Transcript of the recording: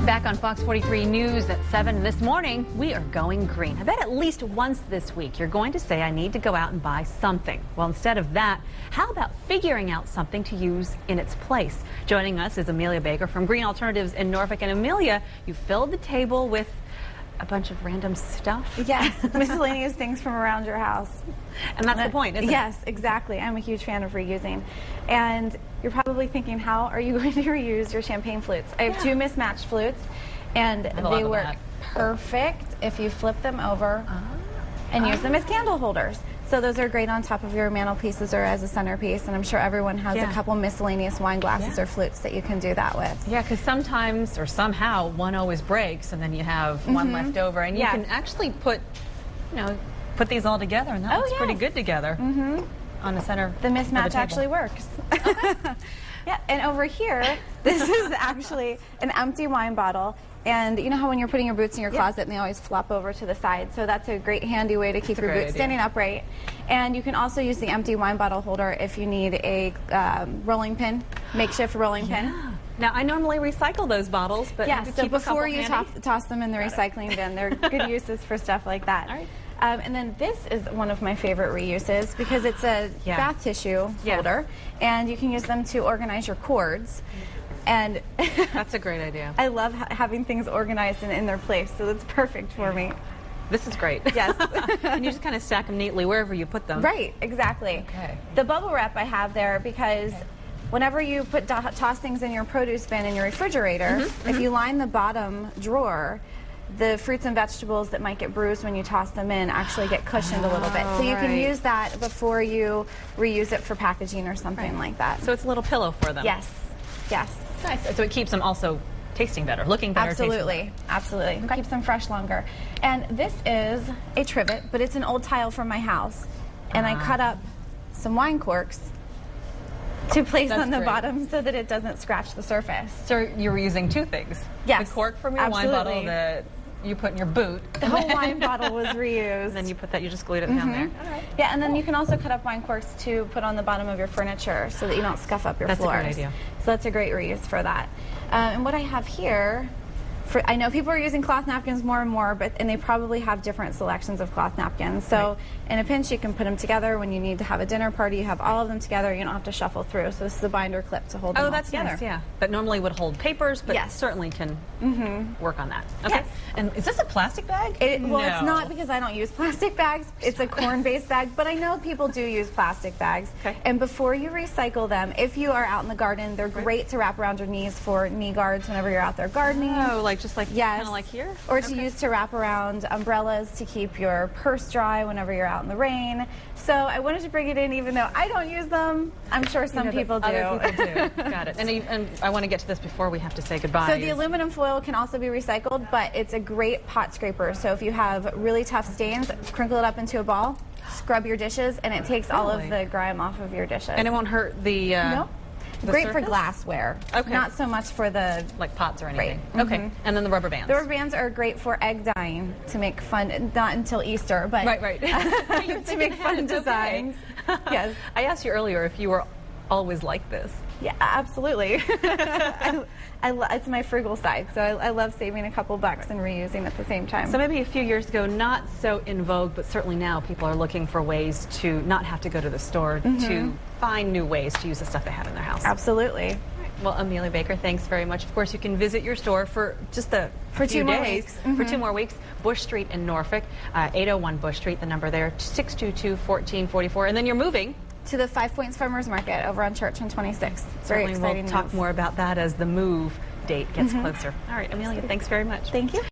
Back on Fox 43 News at 7 this morning, we are going green. I bet at least once this week you're going to say, I need to go out and buy something. Well, instead of that, how about figuring out something to use in its place? Joining us is Amelia Baker from Green Alternatives in Norfolk. And Amelia, you filled the table with a bunch of random stuff. Yes, miscellaneous things from around your house. And that's the point, isn't it? Yes, exactly. I'm a huge fan of reusing. And you're probably thinking, how are you going to reuse your champagne flutes? I have two mismatched flutes, and they work perfect if you flip them over and use them as candle holders. So those are great on top of your mantelpieces or as a centerpiece, and I'm sure everyone has a couple miscellaneous wine glasses or flutes that you can do that with. Yeah, because sometimes or somehow one always breaks, and then you have one left over, and you can actually put, put these all together, and that looks pretty good together on the center. The mismatch actually works. Okay. Yeah, and over here, this is actually an empty wine bottle. And you know how when you're putting your boots in your closet and they always flop over to the side? So that's a great handy way to keep your boots standing upright. And you can also use the empty wine bottle holder if you need a rolling pin, makeshift rolling pin. Now, I normally recycle those bottles, but so before you toss them in the recycling bin, they're good uses for stuff like that. All right. And then this is one of my favorite reuses because it's a bath tissue holder, and you can use them to organize your cords. And that's a great idea. I love having things organized and in their place, so that's perfect for me. This is great. Yes. And you just kind of stack them neatly wherever you put them. Right, exactly. Okay. The bubble wrap I have there because whenever you toss things in your produce bin in your refrigerator, if you line the bottom drawer, the fruits and vegetables that might get bruised when you toss them in actually get cushioned a little bit. So you can use that before you reuse it for packaging or something like that. So it's a little pillow for them. Yes. Yes. Nice. So it keeps them also tasting better, looking better, Absolutely. tasting better. Absolutely. Okay. Keeps them fresh longer. And this is a trivet, but it's an old tile from my house. And I cut up some wine corks to place on the bottom so that it doesn't scratch the surface. So you were using two things. Yes. The cork from your wine bottle that you put in your boot. The whole wine bottle was reused. And then you put that, you just glued it down there. All right. Yeah, and then you can also cut up wine corks to put on the bottom of your furniture so that you don't scuff up your floors. That's a great idea. So that's a great reuse for that. And what I have here, I know people are using cloth napkins more and more, and they probably have different selections of cloth napkins. So in a pinch, you can put them together when you need to have a dinner party. You have all of them together. You don't have to shuffle through. So this is a binder clip to hold them all together. Nice, yeah. That normally would hold papers, but certainly can work on that. Okay. Yes. And is this a plastic bag? Well, it's not because I don't use plastic bags. It's a corn-based bag, but I know people do use plastic bags. Okay. And before you recycle them, if you are out in the garden, they're great to wrap around your knees for knee guards whenever you're out there gardening. Oh, just like kind of like here? Or to use to wrap around umbrellas to keep your purse dry whenever you're out in the rain. So I wanted to bring it in even though I don't use them. I'm sure some people do. Other people do. Got it. And I want to get to this before we have to say goodbye. So the aluminum foil can also be recycled, but it's a great pot scraper. So if you have really tough stains, crinkle it up into a ball, scrub your dishes, and it takes all of the grime off of your dishes. And it won't hurt the No. Great surface? for glassware. Okay. Not so much for the pots or anything. Right. Okay. And then the rubber bands. The rubber bands are great for egg dyeing to make fun, not until Easter, but to make fun designs. Yes. I asked you earlier if you were always like this. Yeah, absolutely. It's my frugal side, so I love saving a couple bucks and reusing at the same time. So maybe a few years ago, not so in vogue, but certainly now people are looking for ways to not have to go to the store to find new ways to use the stuff they have in their house. Absolutely. Well, Amelia Baker, thanks very much. Of course, you can visit your store for just for 2 days. For 2 more weeks. Bush Street in Norfolk, 801 Bush Street, the number there, 622-1444. And then you're moving to the 5 Points Farmers Market over on Church and 26th. Very exciting. We'll talk more about that as the move date gets closer. All right, Amelia, thanks very much. Thank you.